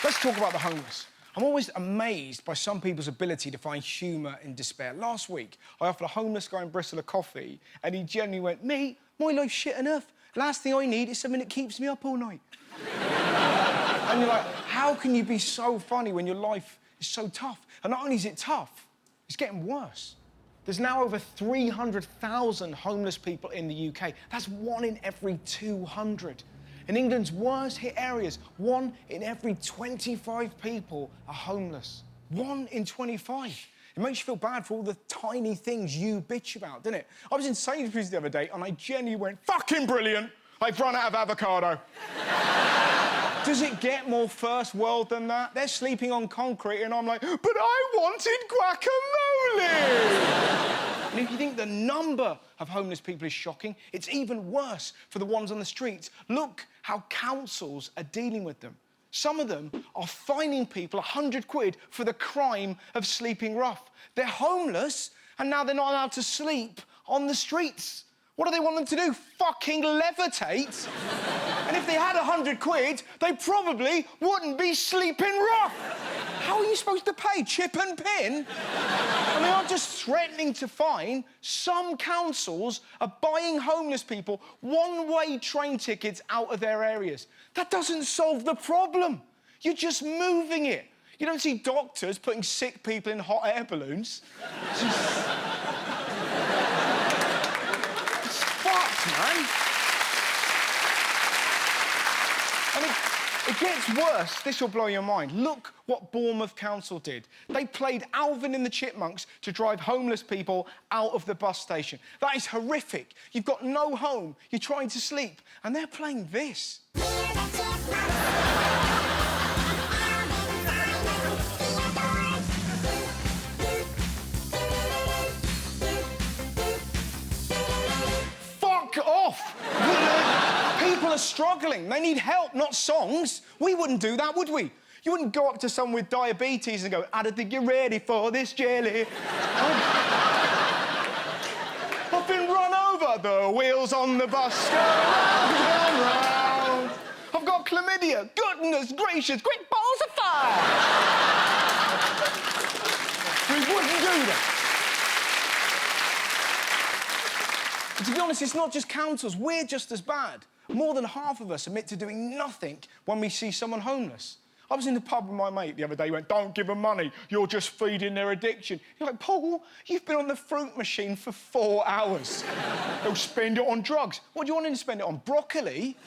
Let's talk about the homeless. I'm always amazed by some people's ability to find humour in despair. Last week, I offered a homeless guy in Bristol a coffee, and he genuinely went, "Mate, my life's shit enough. Last thing I need is something that keeps me up all night." And you're like, how can you be so funny when your life is so tough? And not only is it tough, it's getting worse. There's now over 300,000 homeless people in the UK. That's 1 in every 200. In England's worst hit areas, 1 in every 25 people are homeless. 1 in 25. It makes you feel bad for all the tiny things you bitch about, doesn't it? I was in Sainsbury's the other day and I genuinely went, "Fucking brilliant! I've run out of avocado." Does it get more first world than that? They're sleeping on concrete and I'm like, "But I wanted guacamole!" And if you think the number of homeless people is shocking, it's even worse for the ones on the streets. Look how councils are dealing with them. Some of them are fining people 100 quid for the crime of sleeping rough. They're homeless and now they're not allowed to sleep on the streets. What do they want them to do? Fucking levitate? And if they had 100 quid, they probably wouldn't be sleeping rough. How are you supposed to pay? Chip and pin? And they aren't just threatening to fine. Some councils are buying homeless people one-way train tickets out of their areas. That doesn't solve the problem. You're just moving it. You don't see doctors putting sick people in hot air balloons. It's fucked, man. And it gets worse. This will blow your mind. Look what Bournemouth Council did. They played Alvin and the Chipmunks to drive homeless people out of the bus station. That is horrific. You've got no home, you're trying to sleep, and they're playing this. Fuck off! People are struggling. They need help, not songs. We wouldn't do that, would we? You wouldn't go up to someone with diabetes and go, "I don't think you're ready for this jelly." I've been run over. The wheels on the bus go round and round. I've got chlamydia. Goodness gracious, quick balls of fire. We wouldn't do that. And to be honest, it's not just councils. We're just as bad. More than half of us admit to doing nothing when we see someone homeless. I was in the pub with my mate the other day. He went, "Don't give them money. You're just feeding their addiction." You're like, "Paul, you've been on the fruit machine for 4 hours. They'll spend it on drugs. What do you want them to spend it on? Broccoli?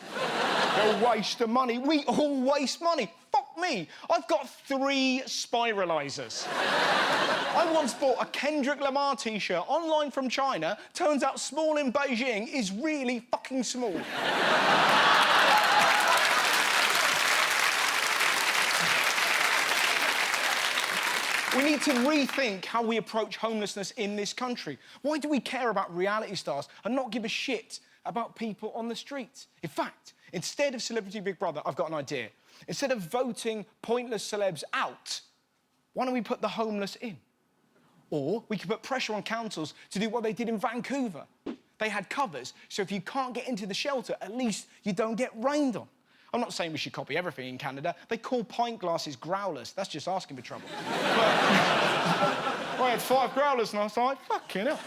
They'll waste the money. We all waste money. Fuck me. I've got 3 spiralisers. I once bought a Kendrick Lamar T-shirt online from China. Turns out small in Beijing is really fucking small. We need to rethink how we approach homelessness in this country. Why do we care about reality stars and not give a shit about people on the streets? In fact, instead of Celebrity Big Brother, I've got an idea. Instead of voting pointless celebs out, why don't we put the homeless in? Or we could put pressure on councils to do what they did in Vancouver. They had covers, so if you can't get into the shelter, at least you don't get rained on. I'm not saying we should copy everything in Canada. They call pint glasses growlers. That's just asking for trouble. I had 5 growlers last night. Fucking hell.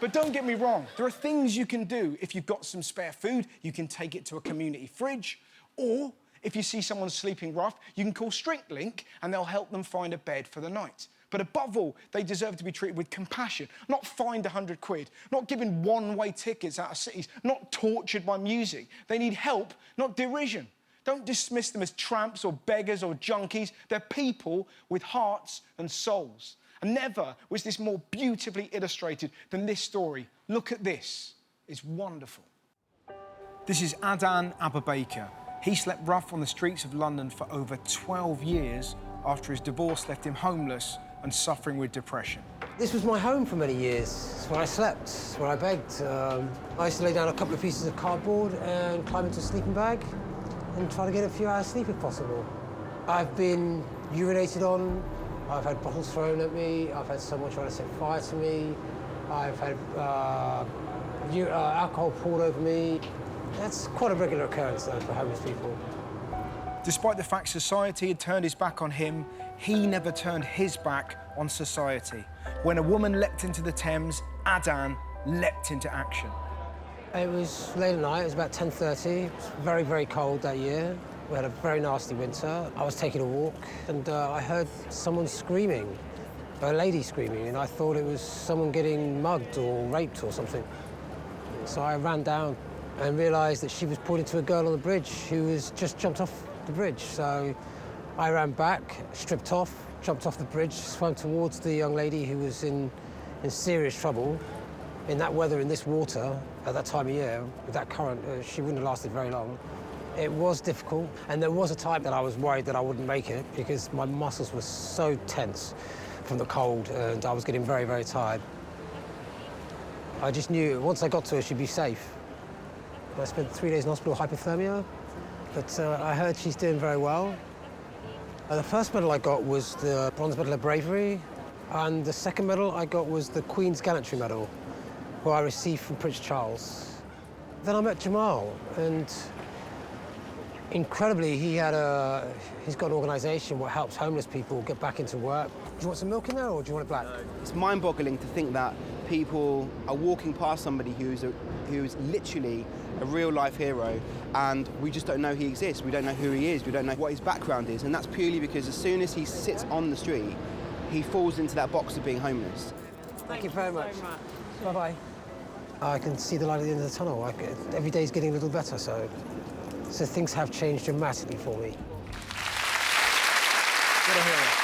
But don't get me wrong. There are things you can do. If you've got some spare food, you can take it to a community fridge. Or if you see someone sleeping rough, you can call StrinkLink and they'll help them find a bed for the night. But above all, they deserve to be treated with compassion, not fined 100 quid, not given one-way tickets out of cities, not tortured by music. They need help, not derision. Don't dismiss them as tramps or beggars or junkies. They're people with hearts and souls. And never was this more beautifully illustrated than this story. Look at this. It's wonderful. This is Adan Ababaker. He slept rough on the streets of London for over 12 years after his divorce left him homeless and suffering with depression. This was my home for many years. It's where I slept, it's where I begged. I used to lay down a couple of pieces of cardboard and climb into a sleeping bag and try to get a few hours sleep if possible. I've been urinated on, I've had bottles thrown at me, I've had someone trying to set fire to me, I've had alcohol poured over me. That's quite a regular occurrence, though, for homeless people. Despite the fact society had turned his back on him, he never turned his back on society. When a woman leapt into the Thames, Adan leapt into action. It was late at night, it was about 10:30. It was very, very cold that year. We had a very nasty winter. I was taking a walk and I heard someone screaming, a lady screaming, and I thought it was someone getting mugged or raped or something. So I ran down and realised that she was pointing to a girl on the bridge who was just jumped off the bridge. So I ran back, stripped off, jumped off the bridge, swam towards the young lady who was in serious trouble. In that weather, in this water, at that time of year, with that current, she wouldn't have lasted very long. It was difficult, and there was a time that I was worried that I wouldn't make it because my muscles were so tense from the cold, and I was getting very, very tired. I just knew once I got to her, she'd be safe. I spent 3 days in hospital, hypothermia, but I heard she's doing very well. The first medal I got was the Bronze Medal of Bravery, and the second medal I got was the Queen's Gallantry Medal, who I received from Prince Charles. Then I met Jamal, and incredibly, he's got an organisation that helps homeless people get back into work. Do you want some milk in there, or do you want it black? It's mind-boggling to think that people are walking past somebody who's literally a real-life hero, and we just don't know he exists. We don't know who he is. We don't know what his background is, and that's purely because as soon as he sits on the street, he falls into that box of being homeless. Thank you very much. Bye-bye. I can see the light at the end of the tunnel. Every day's getting a little better, so things have changed dramatically for me. What a hero.